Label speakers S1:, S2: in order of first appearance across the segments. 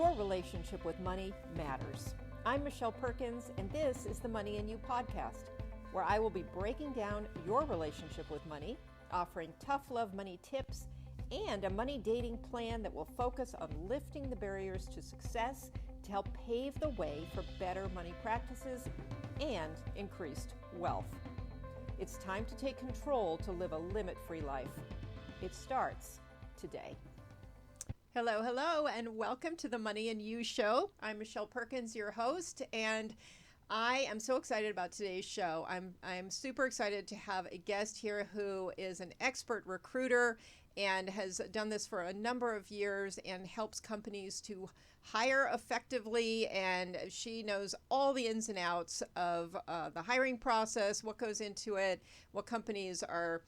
S1: Your relationship with money matters. I'm Michelle Perkins, and this is the Money and You podcast, where I will be breaking down your relationship with money, offering tough love money tips, and a money dating plan that will focus on lifting the barriers to success to help pave the way for better money practices and increased wealth. It's time to take control to live a limit-free life. It starts today. Hello, and welcome to the Money and You show. I'm Michelle Perkins, your host, and I am so excited about today's show. I'm super excited to have a guest here who is an expert recruiter and has done this for a number of years and helps companies to hire effectively. And she knows all the ins and outs of the hiring process, what goes into it, what companies are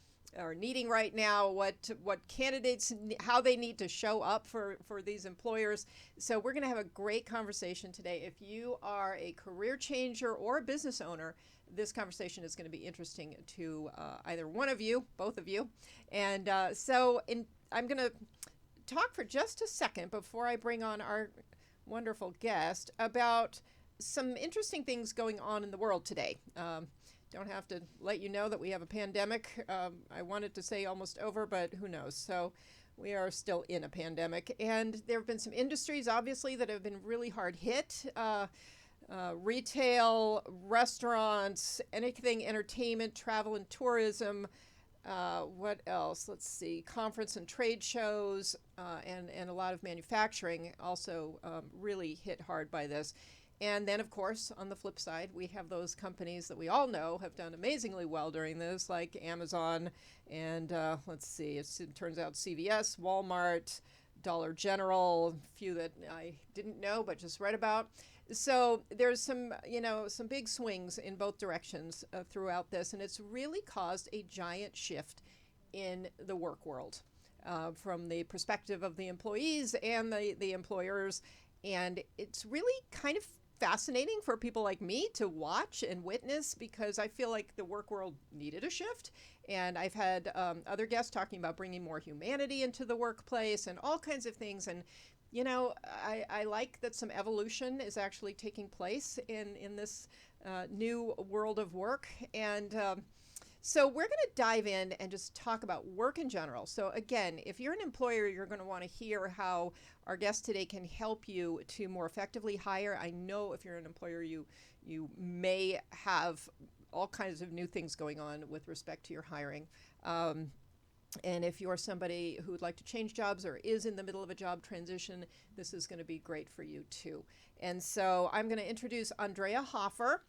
S1: needing right now, what candidates, how they need to show up for these employers. So we're going to have a great conversation today. If you are a career changer or a business owner, this conversation is going to be interesting to either one of you, both of you. And I'm going to talk for just a second before I bring on our wonderful guest about some interesting things going on in the world today. Don't have to let you know that we have a pandemic. I wanted to say almost over, but who knows? So we are still in a pandemic. And there have been some industries, obviously, that have been really hard hit. Retail, restaurants, anything entertainment, travel and tourism. What else? Let's see. Conference and trade shows and a lot of manufacturing also really hit hard by this. And then, of course, on the flip side, we have those companies that we all know have done amazingly well during this, like Amazon and let's see, it turns out CVS, Walmart, Dollar General, a few that I didn't know but just read about. So there's some big swings in both directions throughout this, and it's really caused a giant shift in the work world from the perspective of the employees and the employers. And it's really kind of fascinating for people like me to watch and witness, because I feel like the work world needed a shift. And I've had other guests talking about bringing more humanity into the workplace and all kinds of things. And, I like that some evolution is actually taking place in this new world of work. And so we're going to dive in and just talk about work in general. So again, if you're an employer, you're going to want to hear how our guest today can help you to more effectively hire. I know if you're an employer, you may have all kinds of new things going on with respect to your hiring. And if you're somebody who would like to change jobs or is in the middle of a job transition, this is going to be great for you too. And so I'm going to introduce Andrea Hoffer.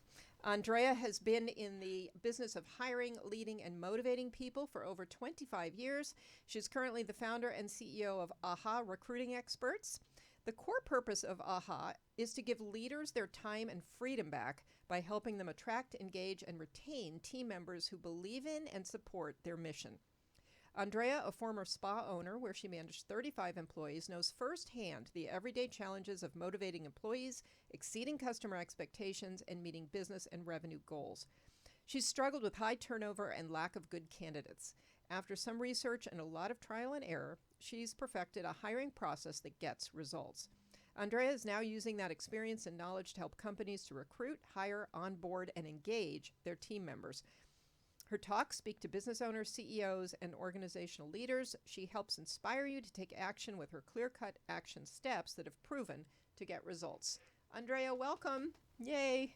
S1: Andrea has been in the business of hiring, leading, and motivating people for over 25 years. She's currently the founder and CEO of AHA Recruiting Experts. The core purpose of AHA is to give leaders their time and freedom back by helping them attract, engage, and retain team members who believe in and support their mission. Andrea, a former spa owner where she managed 35 employees, knows firsthand the everyday challenges of motivating employees, exceeding customer expectations, and meeting business and revenue goals. She's struggled with high turnover and lack of good candidates. After some research and a lot of trial and error, she's perfected a hiring process that gets results. Andrea is now using that experience and knowledge to help companies to recruit, hire, onboard, and engage their team members. Her talks speak to business owners, CEOs, and organizational leaders. She helps inspire you to take action with her clear-cut action steps that have proven to get results. Andrea, welcome. Yay.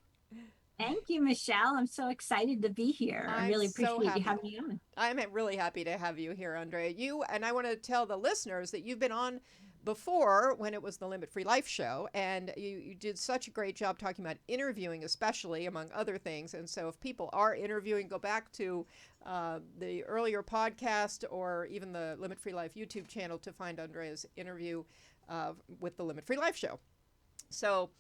S2: Thank you, Michelle. I'm so excited to be here. I really appreciate you having me on.
S1: I'm really happy to have you here, Andrea. And I want to tell the listeners that you've been on before when it was the Limit Free Life show, and you did such a great job talking about interviewing, especially, among other things. And so if people are interviewing, go back to the earlier podcast or even the Limit Free Life YouTube channel to find Andrea's interview with the Limit Free Life show. So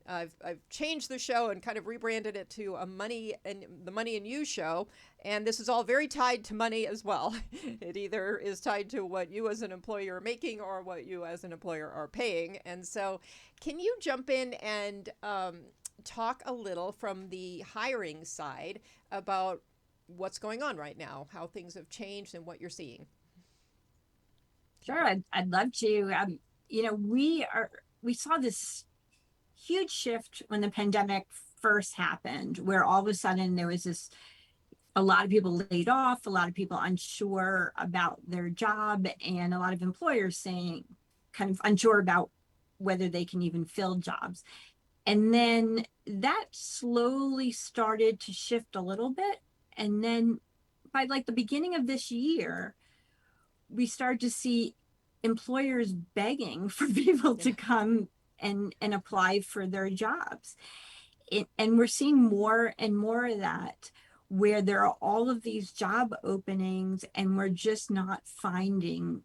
S1: I've changed the show and kind of rebranded it to the Money and You show, and this is all very tied to money as well. It either is tied to what you as an employer are making or what you as an employer are paying. And so, can you jump in and talk a little from the hiring side about what's going on right now, how things have changed, and what you're seeing?
S2: Sure, I'd love to. We are we saw this huge shift when the pandemic first happened, where all of a sudden there was this a lot of people laid off, a lot of people unsure about their job, and a lot of employers saying kind of unsure about whether they can even fill jobs. And then that slowly started to shift a little bit. And then by like the beginning of this year, we started to see employers begging for people
S1: Yeah.
S2: to come and apply for their jobs. And we're seeing more and more of that, where there are all of these job openings and we're just not finding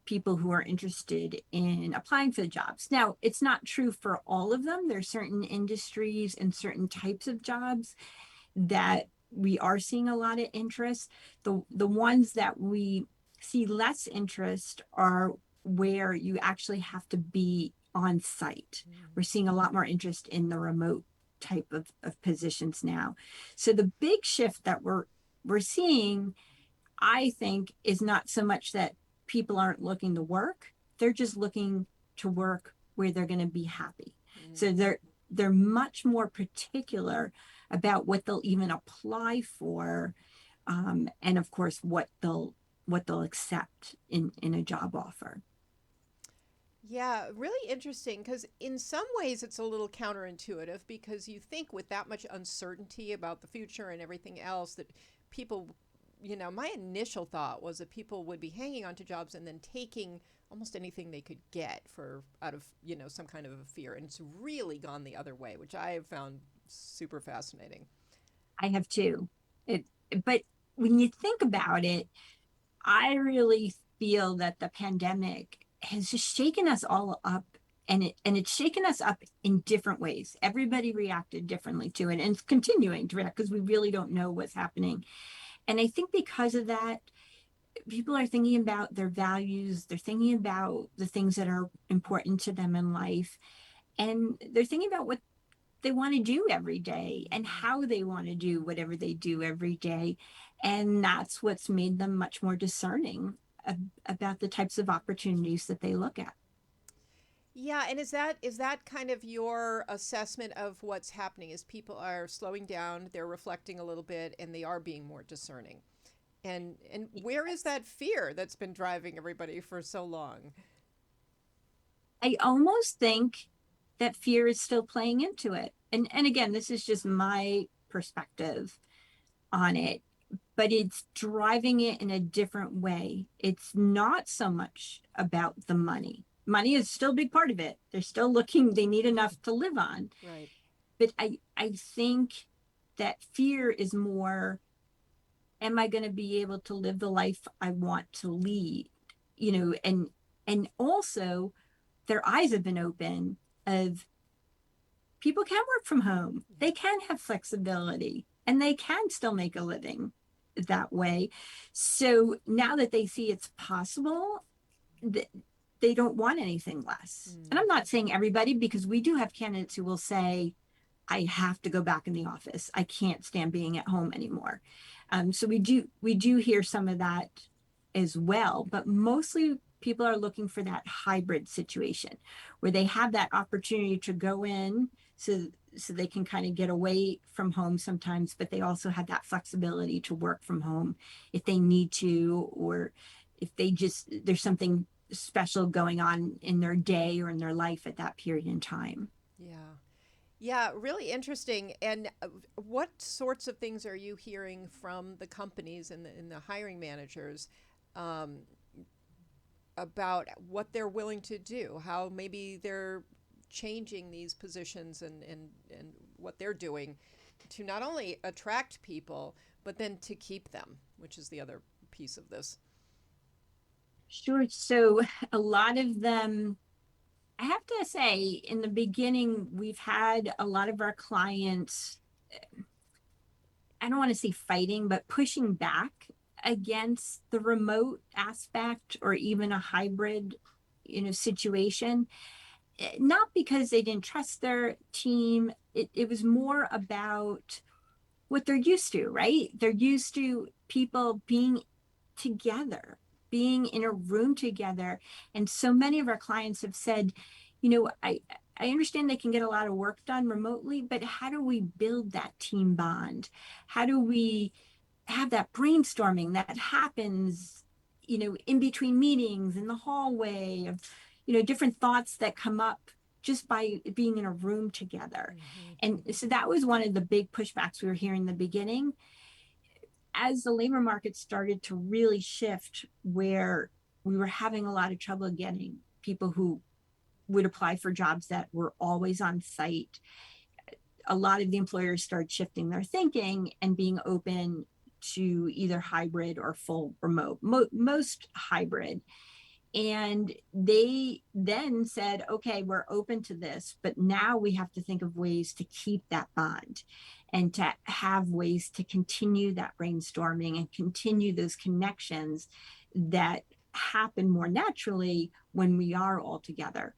S2: people who are interested in applying for the jobs. Now, it's not true for all of them. There's certain industries and certain types of jobs that we are seeing a lot of interest. The ones that we see less interest are where you actually have to be on site. We're seeing a lot more interest in the remote type of positions now. So the big shift that we're seeing, I think, is not so much that people aren't looking to work, they're just looking to work where they're going to be happy. So they're much more particular about what they'll even apply for, and of course what they'll accept in a job offer.
S1: Yeah, really interesting because in some ways it's a little counterintuitive because you think with that much uncertainty about the future and everything else that people, my initial thought was that people would be hanging on to jobs and then taking almost anything they could get for out of, some kind of a fear. And it's really gone the other way, which I have found super fascinating.
S2: I have too. It, but when you think about it, I really feel that the pandemic has just shaken us all up, and it's shaken us up in different ways. Everybody reacted differently to it, and it's continuing to react because we really don't know what's happening. And I think because of that, people are thinking about their values, they're thinking about the things that are important to them in life, and they're thinking about what they want to do every day and how they want to do whatever they do every day. And that's what's made them much more discerning about the types of opportunities that they look at.
S1: Yeah, and is that kind of your assessment of what's happening? Is people are slowing down, they're reflecting a little bit, and they are being more discerning. And where is that fear that's been driving everybody for so long?
S2: I almost think that fear is still playing into it. And again, this is just my perspective on it, but it's driving it in a different way. It's not so much about the money. Money is still a big part of it. They're still looking, they need enough to live on.
S1: Right.
S2: But I think that fear is more, am I going to be able to live the life I want to lead? And also their eyes have been open of people can work from home. They can have flexibility and they can still make a living that way. So now that they see it's possible, they don't want anything less. And
S1: Mm.
S2: I'm not saying everybody, because we do have candidates who will say, I have to go back in the office. I can't stand being at home anymore. So we do hear some of that as well, but mostly people are looking for that hybrid situation where they have that opportunity to go in, so they can kind of get away from home sometimes, but they also have that flexibility to work from home if they need to, or if there's something special going on in their day or in their life at that period in time.
S1: Yeah. Yeah, really interesting. And what sorts of things are you hearing from the companies and the hiring managers um, about what they're willing to do? How maybe they're changing these positions and what they're doing to not only attract people, but then to keep them, which is the other piece of this.
S2: Sure. So a lot of them, I have to say, in the beginning, we've had a lot of our clients, I don't want to say fighting, but pushing back against the remote aspect or even a hybrid, situation. Not because they didn't trust their team. It was more about what they're used to, right? They're used to people being together, being in a room together. And so many of our clients have said, I understand they can get a lot of work done remotely, but how do we build that team bond? How do we have that brainstorming that happens, in between meetings, in the hallway, of, different thoughts that come up just by being in a room together.
S1: Mm-hmm.
S2: And so that was one of the big pushbacks we were hearing in the beginning. As the labor market started to really shift, where we were having a lot of trouble getting people who would apply for jobs that were always on site, a lot of the employers started shifting their thinking and being open to either hybrid or full remote, most hybrid. And they then said, okay, we're open to this, but now we have to think of ways to keep that bond and to have ways to continue that brainstorming and continue those connections that happen more naturally when we are all together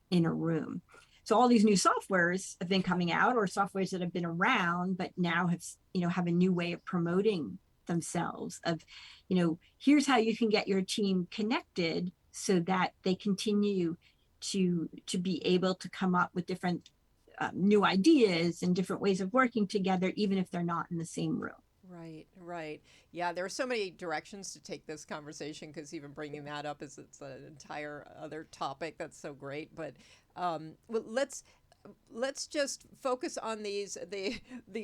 S2: in a room. So all these new softwares have been coming out, or softwares that have been around, but now have a new way of promoting themselves, of, here's how you can get your team connected so that they continue to be able to come up with different new ideas and different ways of working together, even if they're not in the same room.
S1: Right, right. Yeah, there are so many directions to take this conversation because even bringing that up is it's an entire other topic. That's so great. But well, let's just focus on the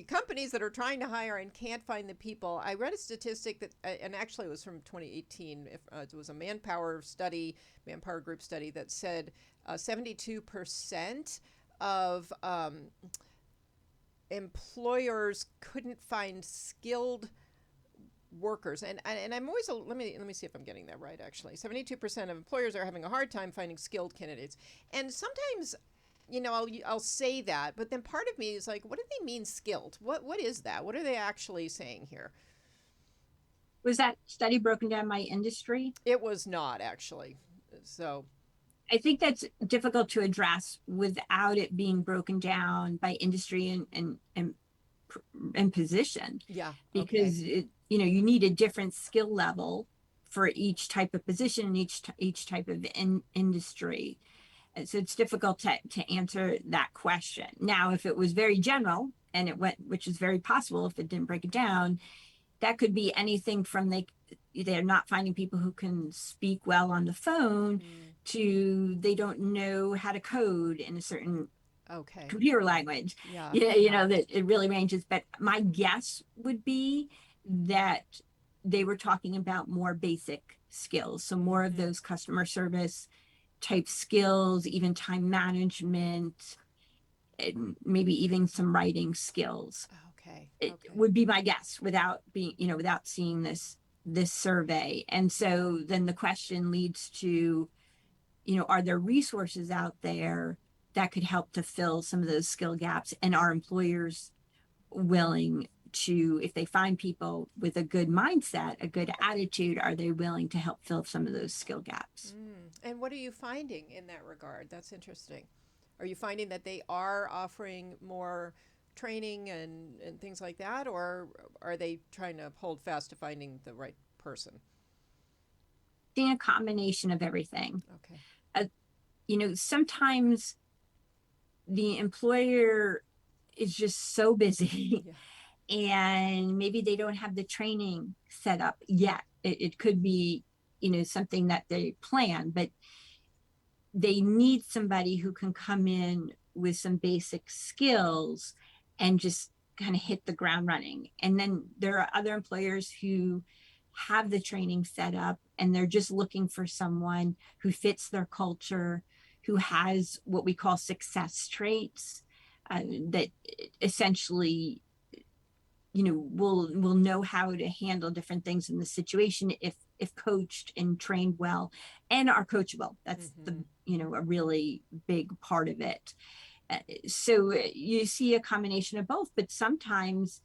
S1: companies that are trying to hire and can't find the people. I read a statistic that, and actually it was from 2018. It was a Manpower Group study that said 72% of employers couldn't find skilled workers, and I'm always let me see if I'm getting that right. Actually, 72% of employers are having a hard time finding skilled candidates, and sometimes, I'll say that, but then part of me is like, what do they mean skilled? What is that? What are they actually saying here?
S2: Was that study broken down by industry?
S1: It was not actually. So
S2: I think that's difficult to address without it being broken down by industry and position,
S1: yeah, okay.
S2: because you need a different skill level for each type of position and each type of industry. And so it's difficult to answer that question. Now, if it was very general and it went, which is very possible if it didn't break it down, that could be anything from they're not finding people who can speak well on the phone,
S1: Mm,
S2: to they don't know how to code in a certain
S1: okay.
S2: computer language.
S1: Yeah.
S2: Yeah, that it really ranges. But my guess would be that they were talking about more basic skills. So more of
S1: Mm-hmm.
S2: those customer service type skills, even time management, and maybe even some writing skills.
S1: Okay.
S2: It
S1: Okay.
S2: would be my guess without without seeing this survey. And so then the question leads to, are there resources out there that could help to fill some of those skill gaps? And are employers willing to, if they find people with a good mindset, a good attitude, are they willing to help fill some of those skill gaps?
S1: And what are you finding in that regard? That's interesting. Are you finding that they are offering more training and things like that, or are they trying to hold fast to finding the right person?
S2: Seeing a combination of everything.
S1: Okay.
S2: Uh, sometimes the employer is just so busy
S1: Yeah.
S2: and maybe they don't have the training set up yet. It could be, something that they plan, but they need somebody who can come in with some basic skills and just kind of hit the ground running. And then there are other employers who have the training set up and they're just looking for someone who fits their culture, who has what we call success traits, that essentially, will know how to handle different things in the situation if coached and trained well, and are coachable. That's the
S1: Mm-hmm.
S2: a really big part of it. So you see a combination of both, but sometimes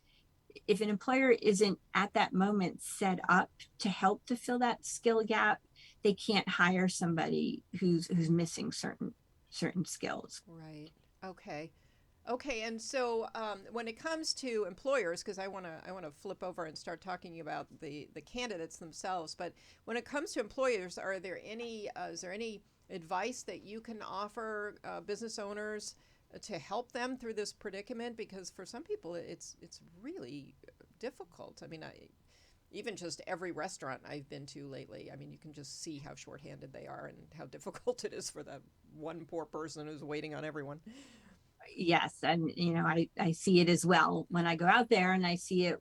S2: if an employer isn't at that moment set up to help to fill that skill gap, they can't hire somebody who's missing certain skills.
S1: Right. Okay. Okay, and so when it comes to employers, because I want to flip over and start talking about the candidates themselves, but when it comes to employers, are there any is there any advice that you can offer business owners to help them through this predicament? Because for some people, it's really difficult. I mean, even just every restaurant I've been to lately, I mean, you can just see how shorthanded they are and how difficult it is for that one poor person who's waiting on everyone.
S2: Yes, and I see it as well when I go out there, and I see it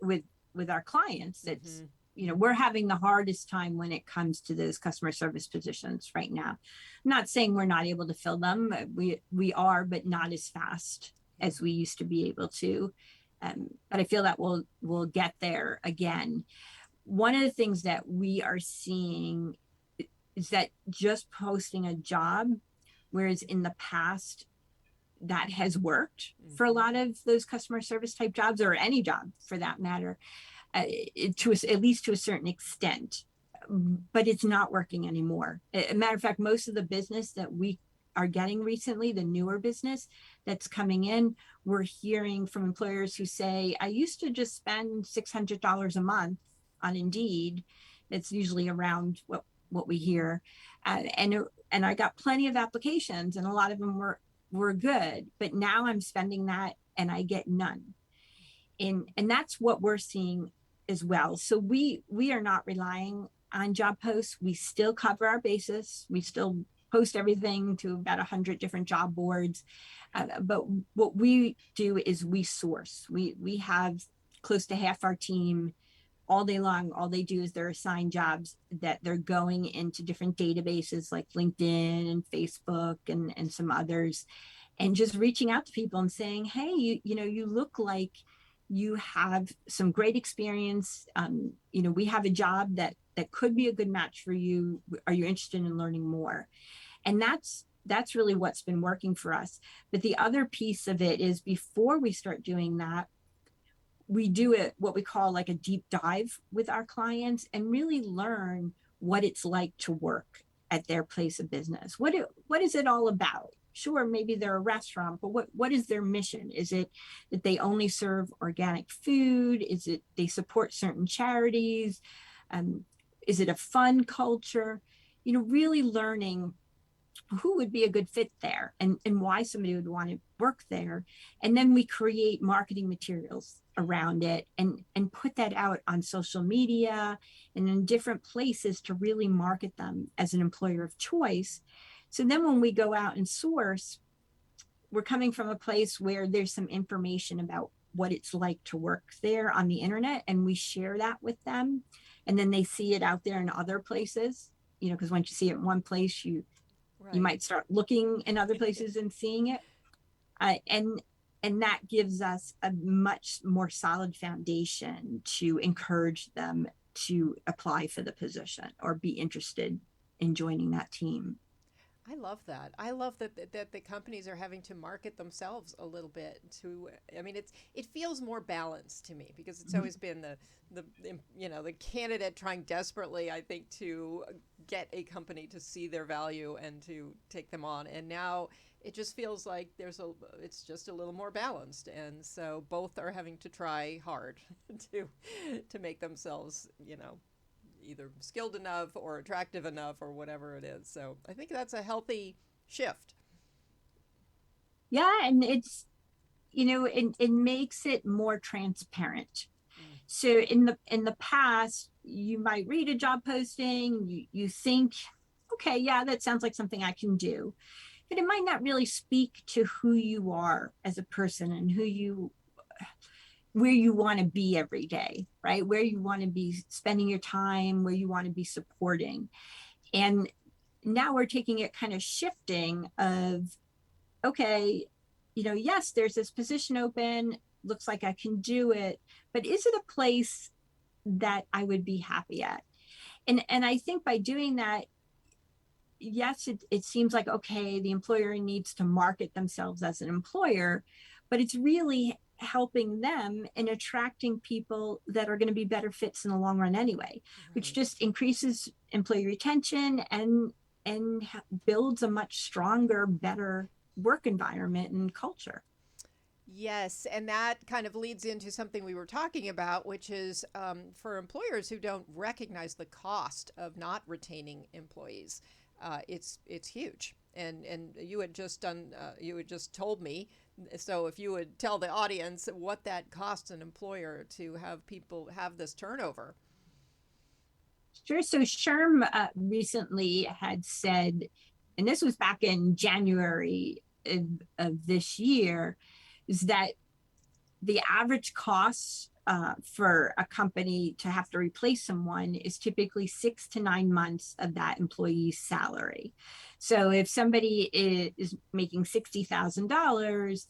S2: with our clients. It's
S1: Mm-hmm.
S2: we're having the hardest time when it comes to those customer service positions right now. I'm not saying we're not able to fill them. We are, but not as fast as we used to be able to. But I feel that we'll get there again. One of the things that we are seeing is that just posting a job, whereas in the past that has worked for a
S1: Mm-hmm.
S2: lot of those customer service type jobs, or any job for that matter, at least to a certain extent. But it's not working anymore. As a matter of fact, most of the business that we are getting recently, the newer business that's coming in, we're hearing from employers who say, I used to just spend $600 a month on Indeed. It's usually around what we hear. And I got plenty of applications, and a lot of them were good, but now I'm spending that and I get none. And that's what we're seeing as well. So we are not relying on job posts. We still cover our basis. We still post everything to about 100 different job boards. But what we do is we source. We have close to half our team all day long. All they do is they're assigned jobs that they're going into different databases like LinkedIn and Facebook and some others, and just reaching out to people and saying, hey, you look like you have some great experience. We have a job that could be a good match for you. Are you interested in learning more? And that's really what's been working for us. But the other piece of it is, before we start doing that, we do it what we call like a deep dive with our clients and really learn what it's like to work at their place of business. What is it all about? Sure, maybe they're a restaurant, but what is their mission? Is it that they only serve organic food? Is it they support certain charities? Um, is it a fun culture? Really learning who would be a good fit there, and why somebody would want to work there. And then we create marketing materials around it and put that out on social media and in different places to really market them as an employer of choice. So then when we go out and source, we're coming from a place where there's some information about what it's like to work there on the internet, and we share that with them, and then they see it out there in other places, because once you see it in one place, you
S1: Right.
S2: might start looking in other places and seeing it. And that gives us a much more solid foundation to encourage them to apply for the position or be interested in joining that team.
S1: I love that. I love that the companies are having to market themselves a little bit to. I mean, it feels more balanced to me, because it's always been the candidate trying desperately, I think, to get a company to see their value and to take them on. And now it just feels like it's just a little more balanced, and so both are having to try hard to make themselves, either skilled enough or attractive enough or whatever it is. So I think that's a healthy shift.
S2: Yeah, and it makes it more transparent.
S1: Mm.
S2: So in the past, you might read a job posting, you think, okay, yeah, that sounds like something I can do, but it might not really speak to who you are as a person and where you want to be every day, right? Where you want to be spending your time, where you want to be supporting. And now we're taking it kind of shifting of, okay, yes, there's this position open, looks like I can do it, but is it a place that I would be happy at? And I think by doing that, yes, it seems like, okay, the employer needs to market themselves as an employer, but it's really helping them in attracting people that are going to be better fits in the long run anyway, which
S1: Right.
S2: just increases employee retention and builds a much stronger, better work environment and culture.
S1: Yes, and that kind of leads into something we were talking about, which is for employers who don't recognize the cost of not retaining employees. it's huge. And you had just done you had just told me. So if you would tell the audience what that costs an employer to have people have this turnover.
S2: Sure. So Sherm recently had said, and this was back in January of this year, is that the average cost for a company to have to replace someone is typically 6 to 9 months of that employee's salary. So if somebody is making $60,000,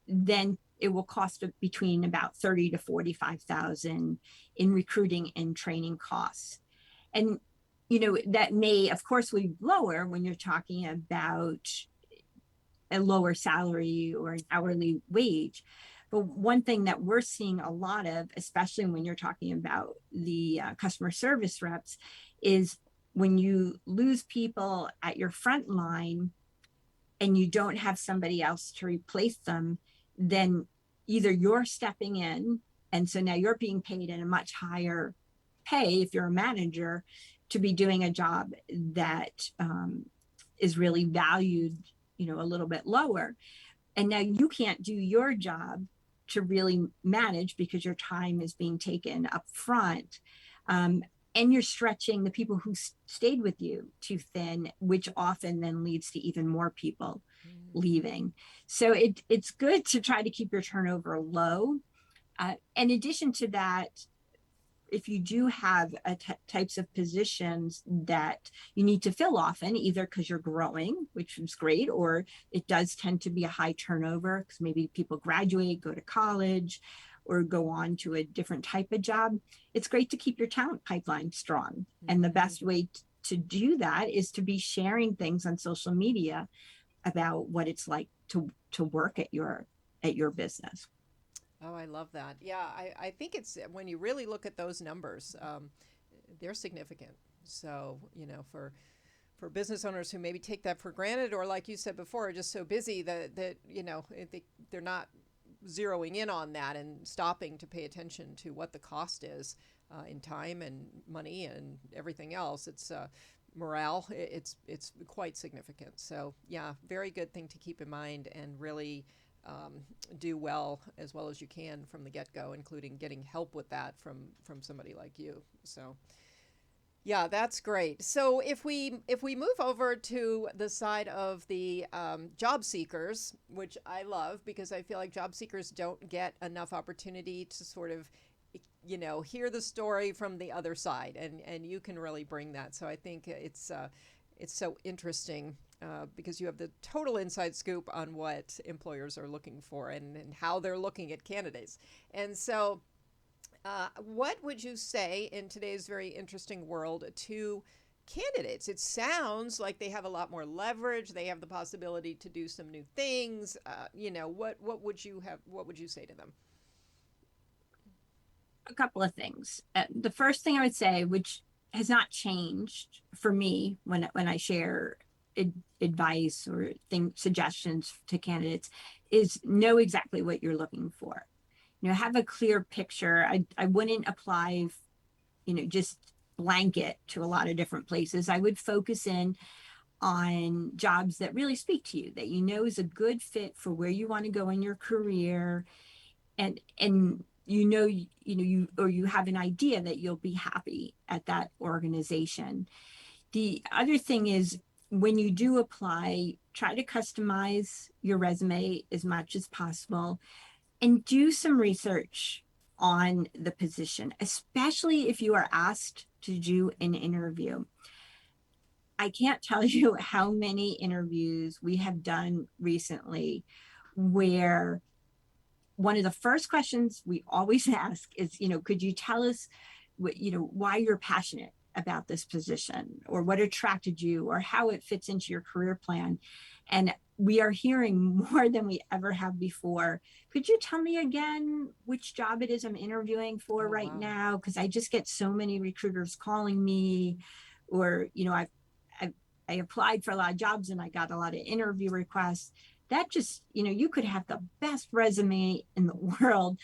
S2: then it will cost between about 30 to 45,000 in recruiting and training costs. And that may, of course, be lower when you're talking about a lower salary or an hourly wage. But one thing that we're seeing a lot of, especially when you're talking about the customer service reps, is when you lose people at your front line and you don't have somebody else to replace them, then either you're stepping in, and so now you're being paid at a much higher pay if you're a manager to be doing a job that is really valued, a little bit lower. And now you can't do your job to really manage because your time is being taken up front. And you're stretching the people who stayed with you too thin, which often then leads to even more people leaving. So it's good to try to keep your turnover low. In addition to that, if you do have types of positions that you need to fill often, either because you're growing, which is great, or it does tend to be a high turnover because maybe people graduate, go to college, or go on to a different type of job, it's great to keep your talent pipeline strong. Mm-hmm. And the best way to do that is to be sharing things on social media about what it's like to work at your business.
S1: Oh, I love that. Yeah, I think it's when you really look at those numbers, they're significant. So, for business owners who maybe take that for granted, or like you said before, are just so busy that they're not zeroing in on that and stopping to pay attention to what the cost is in time and money and everything else. It's morale. It's quite significant. So, yeah, very good thing to keep in mind and really do well as you can from the get-go, including getting help with that from somebody like you. So yeah, that's great. So if we move over to the side of the job seekers, which I love because I feel like job seekers don't get enough opportunity to sort of hear the story from the other side, and you can really bring that. So I think it's so interesting because you have the total inside scoop on what employers are looking for and how they're looking at candidates. And so what would you say in today's very interesting world to candidates? It sounds like they have a lot more leverage. They have the possibility to do some new things. What would you say to them?
S2: A couple of things. The first thing I would say, which has not changed for me when I share advice or suggestions to candidates, is know exactly what you're looking for. Have a clear picture. I wouldn't apply, just blanket to a lot of different places. I would focus in on jobs that really speak to you, that is a good fit for where you want to go in your career, and you have an idea that you'll be happy at that organization. The other thing is, when you do apply, try to customize your resume as much as possible and do some research on the position, especially if you are asked to do an interview. I can't tell you how many interviews we have done recently where one of the first questions we always ask is, could you tell us why you're passionate about this position, or what attracted you, or how it fits into your career plan? And we are hearing more than we ever have before. Could you tell me again which job it is I'm interviewing for right now? Because I just get so many recruiters calling me, or, I applied for a lot of jobs and I got a lot of interview requests. That just, you could have the best resume in the world,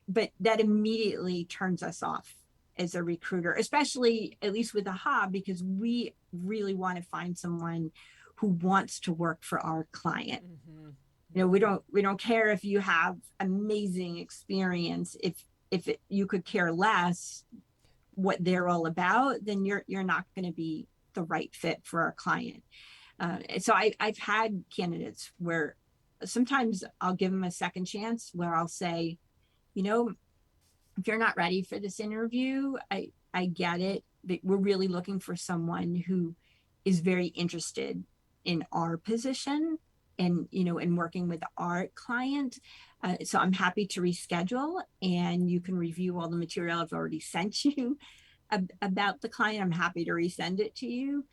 S2: but that immediately turns us off as a recruiter, especially at least with AHA, because we really want to find someone who wants to work for our client.
S1: Mm-hmm.
S2: You know,
S1: Mm-hmm.
S2: we don't care if you have amazing experience. If you could care less what they're all about, then you're not going to be the right fit for our client. So I've had candidates where sometimes I'll give them a second chance, where I'll say, you know, if you're not ready for this interview, I get it, but we're really looking for someone who is very interested in our position and, you know, and working with our client. So I'm happy to reschedule, and you can review all the material I've already sent you about the client. I'm happy to resend it to you,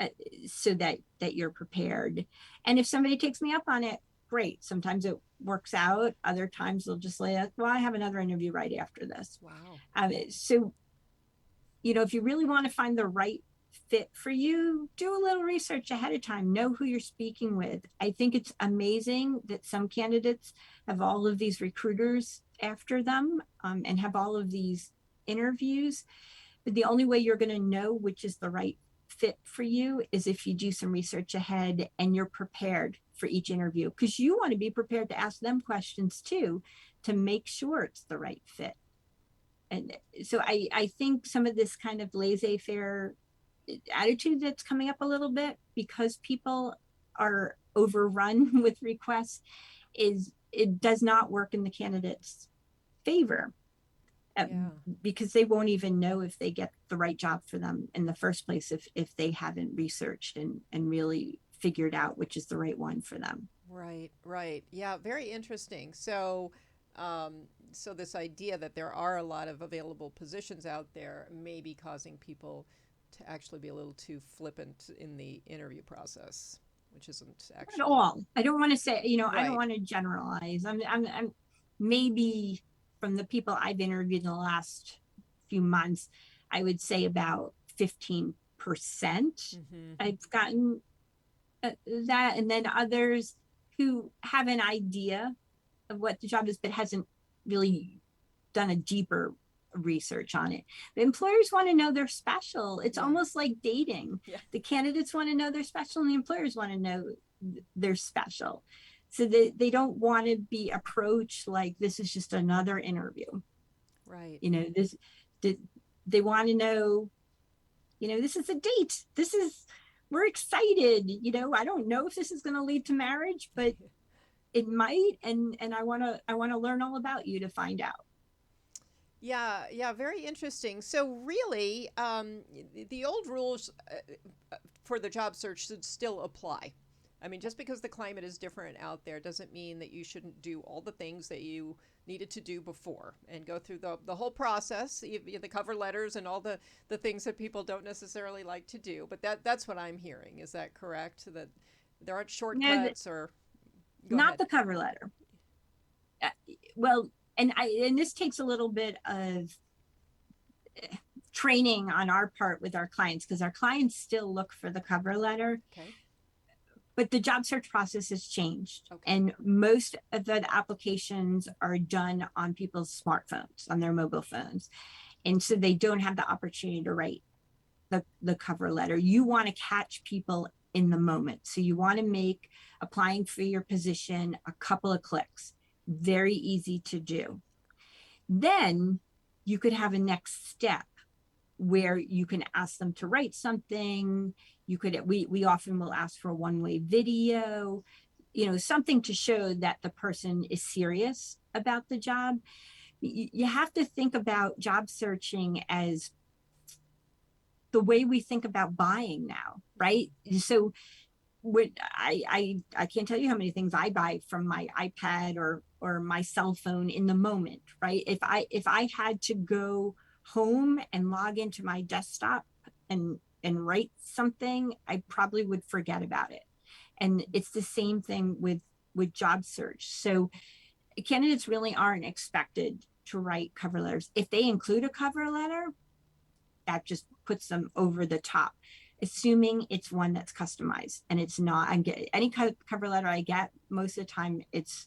S2: uh, so that you're prepared. And if somebody takes me up on it, great. Sometimes it works out. Other times they'll just say, well, I have another interview right after this.
S1: Wow.
S2: So, you know, if you really want to find the right fit for you, do a little research ahead of time. Know who you're speaking with. I think it's amazing that some candidates have all of these recruiters after them, and have all of these interviews. But the only way you're going to know which is the right fit for you is if you do some research ahead and you're prepared for each interview, because you want to be prepared to ask them questions too, to make sure it's the right fit. And so I think some of this kind of laissez-faire attitude that's coming up a little bit, because people are overrun with requests, is it does not work in the candidate's favor,
S1: Yeah.
S2: because they won't even know if they get the right job for them in the first place if they haven't researched and really figured out which is the right one for them.
S1: Right, right. Yeah, very interesting. So this idea that there are a lot of available positions out there may be causing people to actually be a little too flippant in the interview process, which isn't
S2: At
S1: actually
S2: all. I don't want to say, you know, I don't
S1: right.
S2: want to generalize. I'm maybe, from the people I've interviewed in the last few months, I would say about 15%
S1: Mm-hmm.
S2: I've gotten that. And then others who have an idea of what the job is, but hasn't really done a deeper research on it. The employers want to know they're special. It's
S1: Yeah.
S2: almost like dating.
S1: Yeah.
S2: The candidates want to know they're special, and the employers want to know they're special. So they don't want to be approached like this is just another interview.
S1: Right.
S2: You know, they want to know, you know, this is a date. We're excited. You know, I don't know if this is going to lead to marriage, but it might. And I want to learn all about you to find out.
S1: Yeah, yeah, very interesting. So really, the old rules for the job search should still apply. I mean, just because the climate is different out there doesn't mean that you shouldn't do all the things that you needed to do before and go through the whole process, the cover letters and all the things that people don't necessarily like to do. But that's what I'm hearing. Is that correct? That there aren't
S2: No,
S1: shortcuts or go
S2: not
S1: ahead.
S2: the cover letter. Uh, well, and this takes a little bit of training on our part with our clients, because our clients still look for the cover letter,
S1: Okay.
S2: but the job search process has changed,
S1: Okay.
S2: and most of the applications are done on people's smartphones, on their mobile phones, and so they don't have the opportunity to write the cover letter. You want to catch people in the moment, so you want to make applying for your position a couple of clicks, very easy to do. Then you could have a next step where you can ask them to write something. You could, we often will ask for a one-way video, you know, something to show that the person is serious about the job. You have to think about job searching as the way we think about buying now, right? So what I can't tell you how many things I buy from my iPad or my cell phone in the moment, right? If I had to go home and log into my desktop and write something, I probably would forget about it. And it's the same thing with job search. So candidates really aren't expected to write cover letters. If they include a cover letter, that just puts them over the top, assuming it's one that's customized. And it's not. I get any cover letter I get, most of the time it's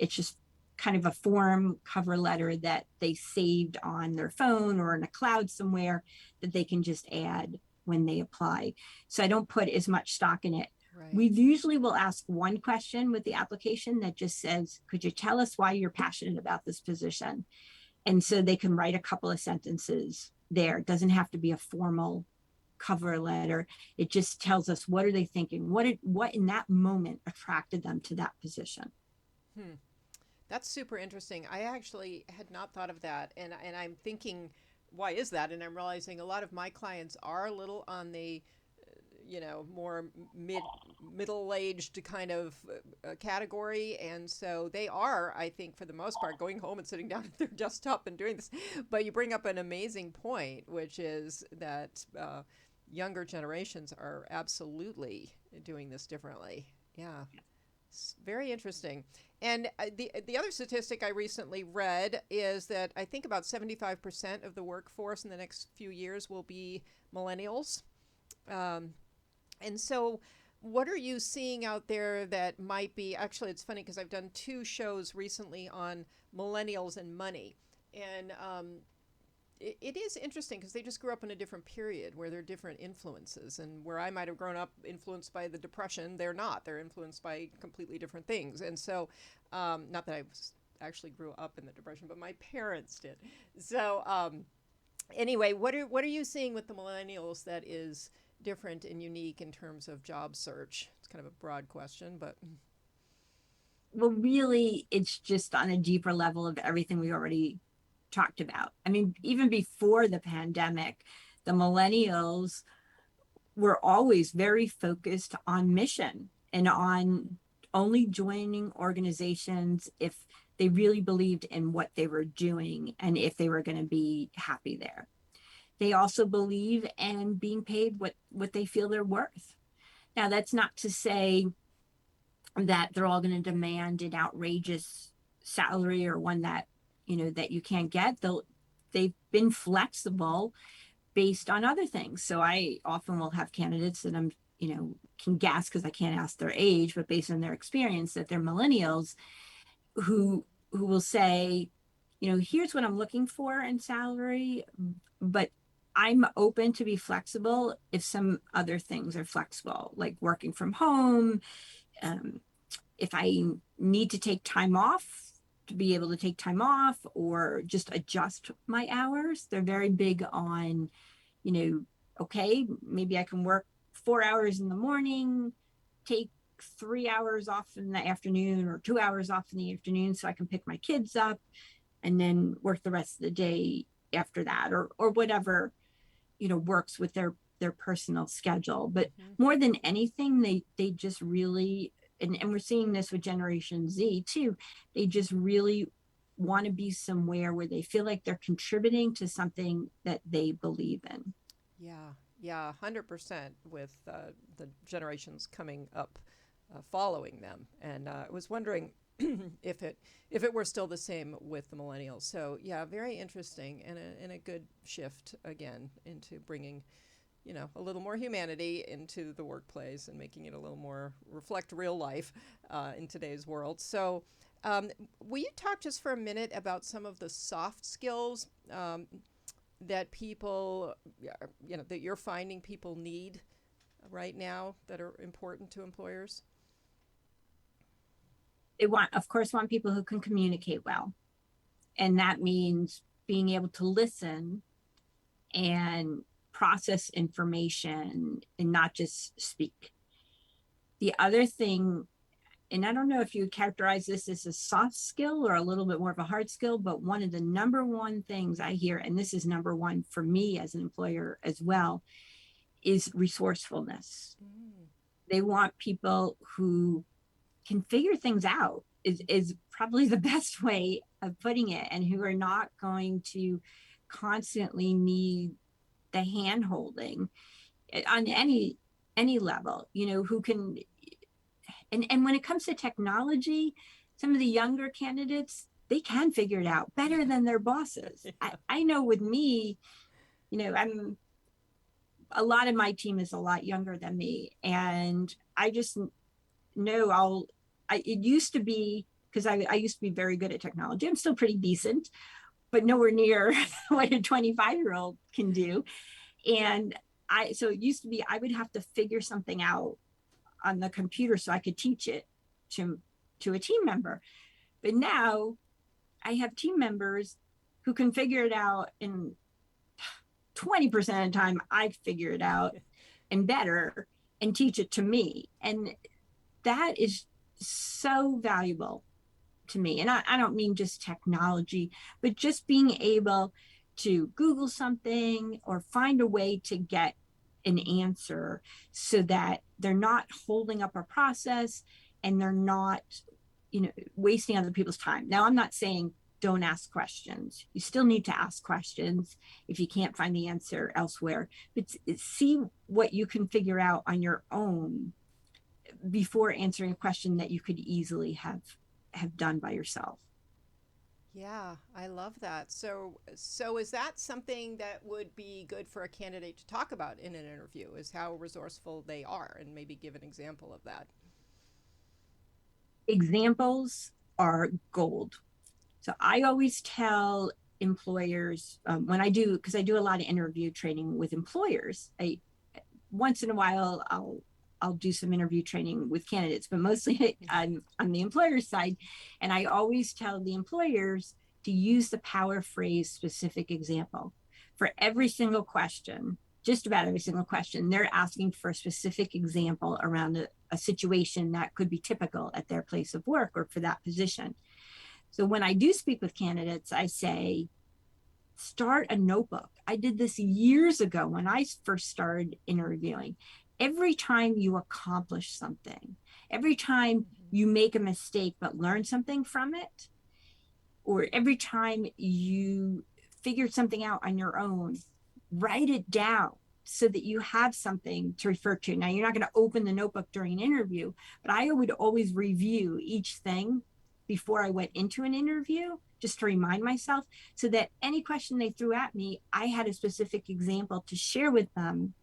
S2: just kind of a form cover letter that they saved on their phone or in a cloud somewhere that they can just add when they apply. So I don't put as much stock in it.
S1: Right.
S2: We usually will ask one question with the application that just says, could you tell us why you're passionate about this position? And so they can write a couple of sentences there. It doesn't have to be a formal cover letter. It just tells us, what are they thinking? What in that moment attracted them to that position?
S1: Hmm. That's super interesting. I actually had not thought of that, and I'm thinking, why is that? And I'm realizing a lot of my clients are a little on the, more middle-aged kind of category, and so they are, I think, for the most part, going home and sitting down at their desktop and doing this. But you bring up an amazing point, which is that younger generations are absolutely doing this differently. Yeah. It's very interesting. And the other statistic I recently read is that I think about 75% of the workforce in the next few years will be millennials. Um, and so, what are you seeing out there that might be? Actually, it's funny because I've done two shows recently on millennials and money. And it is interesting because they just grew up in a different period where there are different influences. And where I might have grown up influenced by the Depression, they're not. They're influenced by completely different things. And so, not that I actually grew up in the Depression, but my parents did. So, anyway, what are you seeing with the millennials that is different and unique in terms of job search? It's kind of a broad question, but
S2: Well, really, it's just on a deeper level of everything we already talked about. I mean, even before the pandemic, the millennials were always very focused on mission and on only joining organizations if they really believed in what they were doing and if they were going to be happy there. They also believe in being paid what they feel they're worth. Now, that's not to say that they're all going to demand an outrageous salary or one that that you can't get. They've been flexible based on other things. So I often will have candidates that I'm can guess because I can't ask their age, but based on their experience, that they're millennials who will say, here's what I'm looking for in salary, but I'm open to be flexible if some other things are flexible, like working from home. Um, if I need to take time off, to be able to take time off or just adjust my hours. They're very big on, okay, maybe I can work 4 hours in the morning, take 3 hours off in the afternoon or 2 hours off in the afternoon so I can pick my kids up and then work the rest of the day after that or whatever, works with their personal schedule. But
S1: mm-hmm.
S2: more than anything, they just really, and we're seeing this with Generation Z too, they just really want to be somewhere where they feel like they're contributing to something that they believe in.
S1: Yeah, 100% with the generations coming up following them. And I was wondering if it were still the same with the millennials. So yeah, very interesting and a good shift again into bringing a little more humanity into the workplace and making it a little more reflect real life in today's world. So, will you talk just for a minute about some of the soft skills that people, that you're finding people need right now that are important to employers?
S2: They of course, want people who can communicate well. And that means being able to listen and process information and not just speak. The other thing, and I don't know if you would characterize this as a soft skill or a little bit more of a hard skill, but one of the number one things I hear, and this is number one for me as an employer as well, is resourcefulness.
S1: Mm.
S2: They want people who can figure things out is probably the best way of putting it, and who are not going to constantly need the hand holding on any level, who can, and when it comes to technology, some of the younger candidates, they can figure it out better than their bosses.
S1: Yeah.
S2: I know with me, I'm a lot of my team is a lot younger than me, and I just know it used to be because I used to be very good at technology. I'm still pretty decent, but nowhere near what a 25-year-old can do. And so it used to be I would have to figure something out on the computer so I could teach it to a team member. But now I have team members who can figure it out in 20% of the time. I figure it out and better and teach it to me. And that is so valuable to me. And I don't mean just technology, but just being able to Google something or find a way to get an answer so that they're not holding up a process and they're not, wasting other people's time. Now, I'm not saying don't ask questions. You still need to ask questions if you can't find the answer elsewhere, but see what you can figure out on your own before answering a question that you could easily have done by yourself.
S1: Yeah, I love that. So is that something that would be good for a candidate to talk about in an interview, is how resourceful they are, and maybe give an example of that?
S2: Examples are gold. So I always tell employers when I do, because I do a lot of interview training with employers. I once in a while I'll do some interview training with candidates, but mostly on the employer side. And I always tell the employers to use the power phrase specific example for every single question. Just about every single question, they're asking for a specific example around a situation that could be typical at their place of work or for that position. So when I do speak with candidates, I say, start a notebook. I did this years ago when I first started interviewing. Every time you accomplish something, every time you make a mistake but learn something from it, or every time you figured something out on your own, write it down so that you have something to refer to. Now, you're not going to open the notebook during an interview, but I would always review each thing before I went into an interview, just to remind myself, so that any question they threw at me, I had a specific example to share with them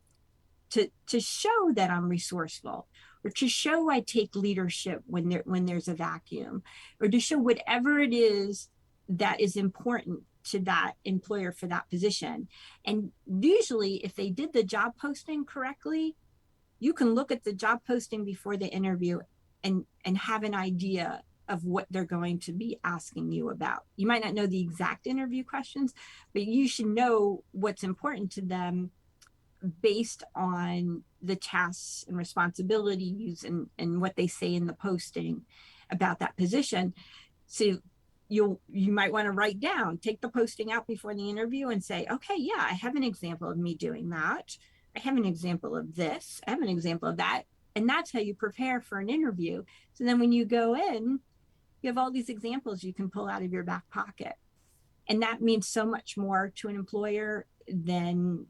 S2: to show that I'm resourceful, or to show I take leadership when there's a vacuum, or to show whatever it is that is important to that employer for that position. And usually if they did the job posting correctly, you can look at the job posting before the interview and have an idea of what they're going to be asking you about. You might not know the exact interview questions, but you should know what's important to them based on the tasks and responsibilities and what they say in the posting about that position. So you might want to write down, take the posting out before the interview and say, okay, yeah, I have an example of me doing that. I have an example of this. I have an example of that. And that's how you prepare for an interview. So then when you go in, you have all these examples you can pull out of your back pocket. And that means so much more to an employer than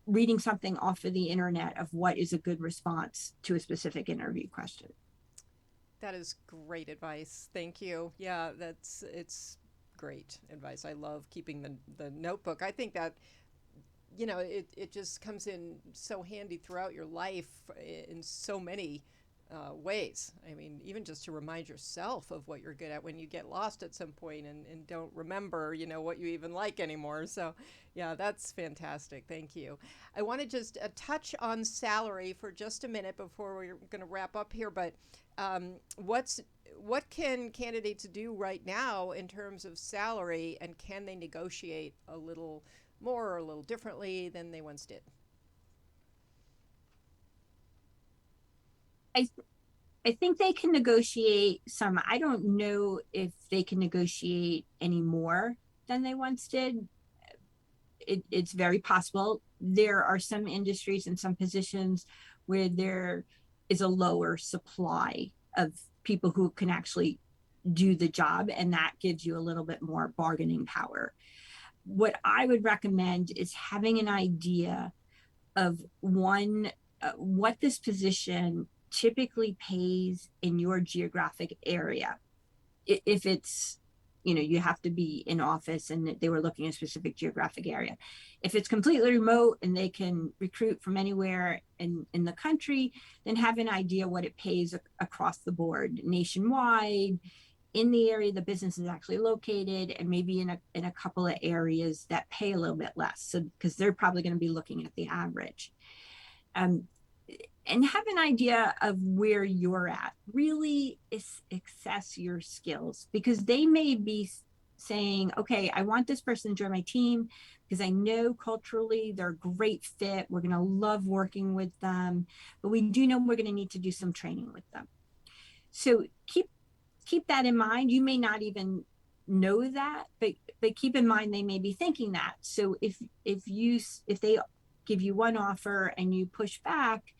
S2: reading something off of the internet of what is a good response to a specific interview question.
S1: That is great advice. Thank you. Yeah, it's great advice. I love keeping the notebook. I think that it just comes in so handy throughout your life in so many ways. I mean, even just to remind yourself of what you're good at when you get lost at some point and don't remember, what you even like anymore. So, yeah, that's fantastic. Thank you. I want to just touch on salary for just a minute before we're going to wrap up here. But what can candidates do right now in terms of salary, and can they negotiate a little more or a little differently than they once did?
S2: I think they can negotiate some. I don't know if they can negotiate any more than they once did. It's very possible. There are some industries and some positions where there is a lower supply of people who can actually do the job, and that gives you a little bit more bargaining power. What I would recommend is having an idea of what this position typically pays in your geographic area. If it's, you have to be in office and they were looking at a specific geographic area. If it's completely remote and they can recruit from anywhere in the country, then have an idea what it pays across the board nationwide, in the area the business is actually located, and maybe in a couple of areas that pay a little bit less. So because they're probably going to be looking at the average. Um, and have an idea of where you're at. Really assess your skills, because they may be saying, okay, I want this person to join my team because I know culturally they're a great fit. We're going to love working with them, but we do know we're going to need to do some training with them. So keep that in mind. You may not even know that, but keep in mind they may be thinking that. So if they give you one offer and you push back,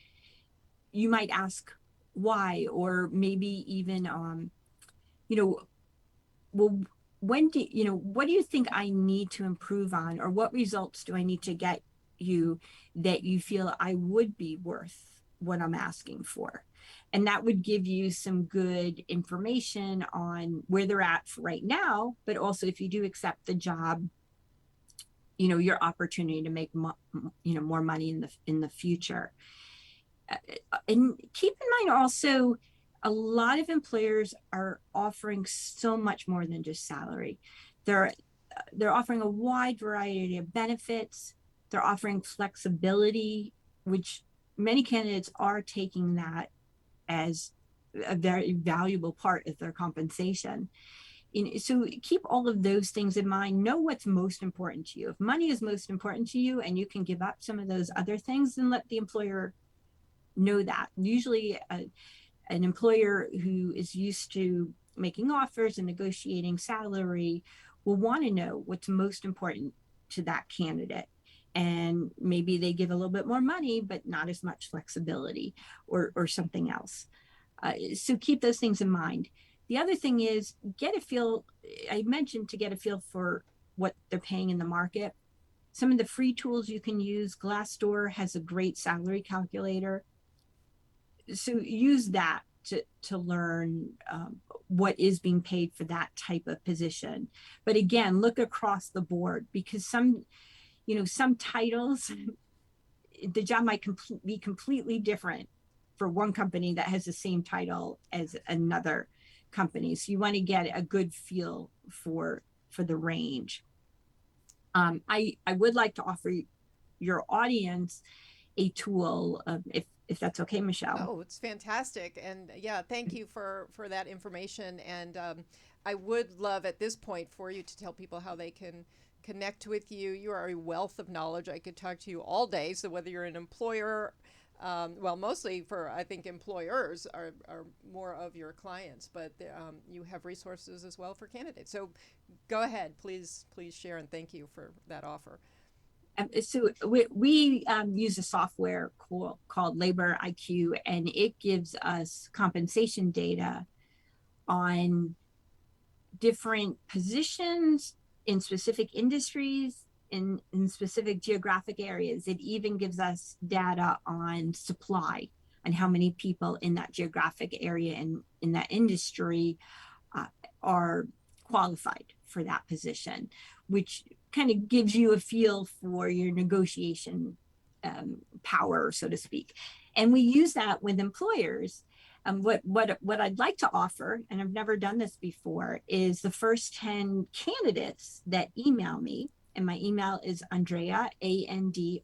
S2: you might ask why, or maybe even you know, well, what do you think I need to improve on, or what results do I need to get you that you feel I would be worth what I'm asking for? And that would give you some good information on where they're at right now, but also if you do accept the job, your opportunity to make more money in the future. And keep in mind also, a lot of employers are offering so much more than just salary. They're offering a wide variety of benefits. They're offering flexibility, which many candidates are taking that as a very valuable part of their compensation. So keep all of those things in mind. Know what's most important to you. If money is most important to you and you can give up some of those other things, then let the employer know that. Usually an employer who is used to making offers and negotiating salary will want to know what's most important to that candidate. And maybe they give a little bit more money, but not as much flexibility or something else. So keep those things in mind. The other thing is get a feel. I mentioned to get a feel for what they're paying in the market. Some of the free tools you can use. Glassdoor has a great salary calculator. So use that to learn what is being paid for that type of position. But again, look across the board, because some titles, the job might be completely different for one company that has the same title as another company. So you want to get a good feel for the range. I would like to offer your audience a tool, if that's okay, Michelle.
S1: Oh, it's fantastic. And yeah, thank you for that information. And I would love at this point for you to tell people how they can connect with you. You are a wealth of knowledge. I could talk to you all day. So whether you're an employer, well, mostly for, I think employers are more of your clients, but you have resources as well for candidates. So go ahead, please share, and thank you for that offer.
S2: So we use a software called Labor IQ, and it gives us compensation data on different positions in specific industries, in specific geographic areas. It even gives us data on supply and how many people in that geographic area and in that industry are qualified for that position, which kind of gives you a feel for your negotiation power, so to speak. And we use that with employers. What I'd like to offer, and I've never done this before, is the first 10 candidates that email me, and my email is Andrea, Andrea,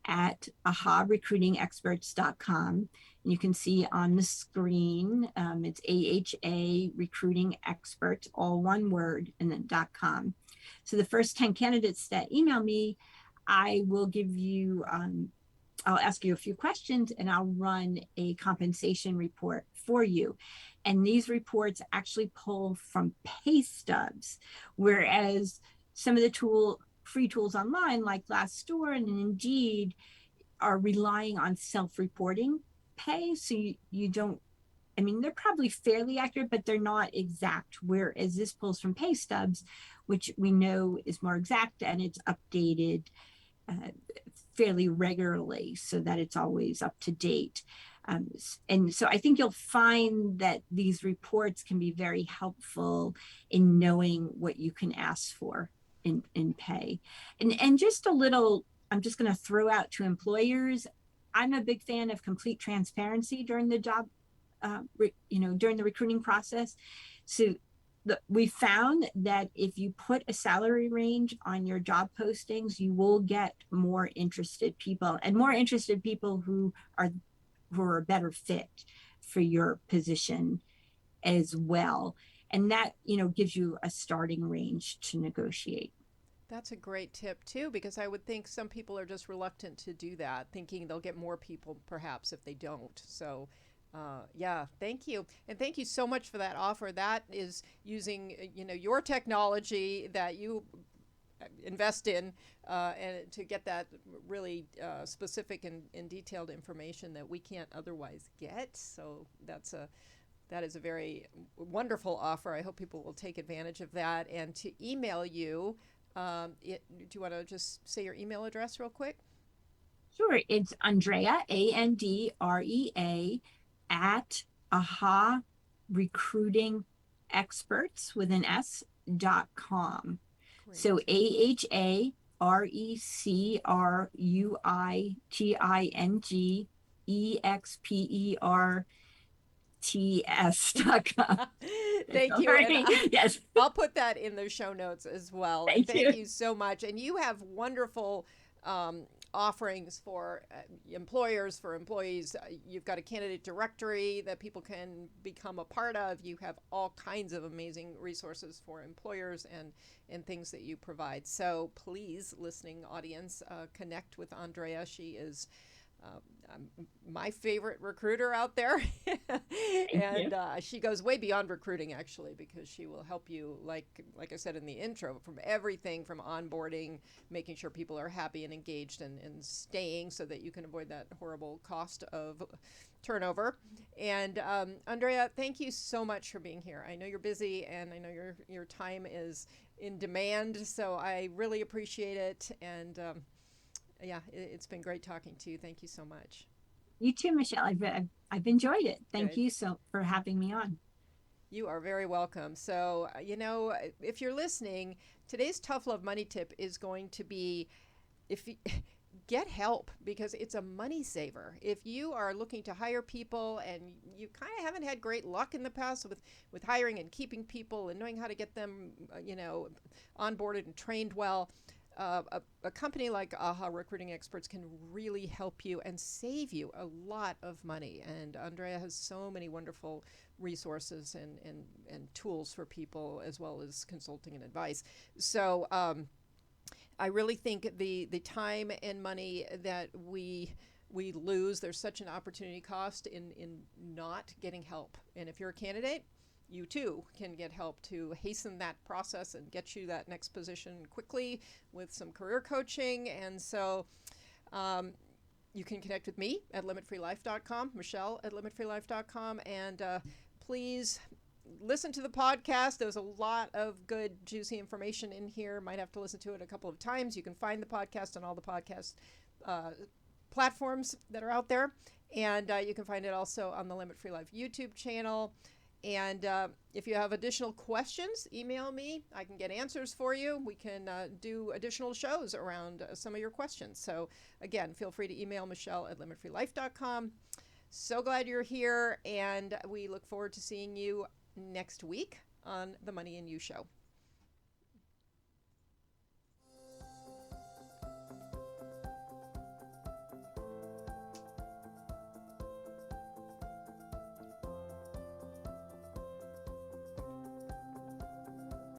S2: at aharecruitingexperts.com. And you can see on the screen, it's AHA Recruiting Experts, all one word, and then .com. So the first 10 candidates that email me, I will give you, I'll ask you a few questions, and I'll run a compensation report for you. And these reports actually pull from pay stubs, whereas some of the free tools online like Glassdoor and Indeed are relying on self-reporting pay. So you don't, I mean, they're probably fairly accurate, but they're not exact. Whereas this pulls from pay stubs, which we know is more exact, and it's updated fairly regularly so that it's always up to date. And so I think you'll find that these reports can be very helpful in knowing what you can ask for in pay. And just a little, I'm just going to throw out to employers, I'm a big fan of complete transparency during the job during the recruiting process. So we found that if you put a salary range on your job postings, you will get more interested people, and more interested people who are a better fit for your position as well. And that, gives you a starting range to negotiate.
S1: That's a great tip too, because I would think some people are just reluctant to do that, thinking they'll get more people perhaps if they don't. So, yeah, thank you, and thank you so much for that offer. That is using your technology that you invest in, and to get that really specific and detailed information that we can't otherwise get. So that is a very wonderful offer. I hope people will take advantage of that. And to email you, do you want to just say your email address real quick?
S2: Sure. It's Andrea, Andrea, at AHA Recruiting Experts with an S.com. So
S1: Great.
S2: AHARECRUITINGEXPERTS.com.
S1: Thank you. And
S2: Yes.
S1: I'll put that in the show notes as well. And
S2: Thank
S1: thank
S2: you.
S1: you so much. And you have wonderful offerings for employers, for employees. You've got a candidate directory that people can become a part of. You have all kinds of amazing resources for employers and things that you provide. So please, listening audience, connect with Andrea. She is my favorite recruiter out there.
S2: Thank you.
S1: And she goes way beyond recruiting, actually, because she will help you, like I said in the intro, from everything from onboarding, making sure people are happy and engaged and staying so that you can avoid that horrible cost of turnover. And Andrea, thank you so much for being here. I know you're busy, and I know your time is in demand, so I really appreciate it. And yeah, it's been great talking to you. Thank you so much.
S2: You too, Michelle. I've enjoyed it. Thank
S1: Good.
S2: you so for having me on.
S1: You are very welcome. So, if you're listening, today's tough love money tip is going to be if you, get help, because it's a money saver. If you are looking to hire people and you kind of haven't had great luck in the past with hiring and keeping people and knowing how to get them, onboarded and trained well, a company like AHA Recruiting Experts can really help you and save you a lot of money. And Andrea has so many wonderful resources and tools for people, as well as consulting and advice. So I really think the time and money that we lose, there's such an opportunity cost in not getting help. And if you're a candidate, you too can get help to hasten that process and get you that next position quickly with some career coaching. And so you can connect with me at limitfreelife.com, Michelle at limitfreelife.com. And please listen to the podcast. There's a lot of good, juicy information in here. Might have to listen to it a couple of times. You can find the podcast on all the podcast platforms that are out there. And you can find it also on the Limit Free Life YouTube channel. And if you have additional questions, email me. I can get answers for you. We can do additional shows around some of your questions. So again, feel free to email Michelle at limitfreelife.com. So glad you're here, and we look forward to seeing you next week on the Money and You Show.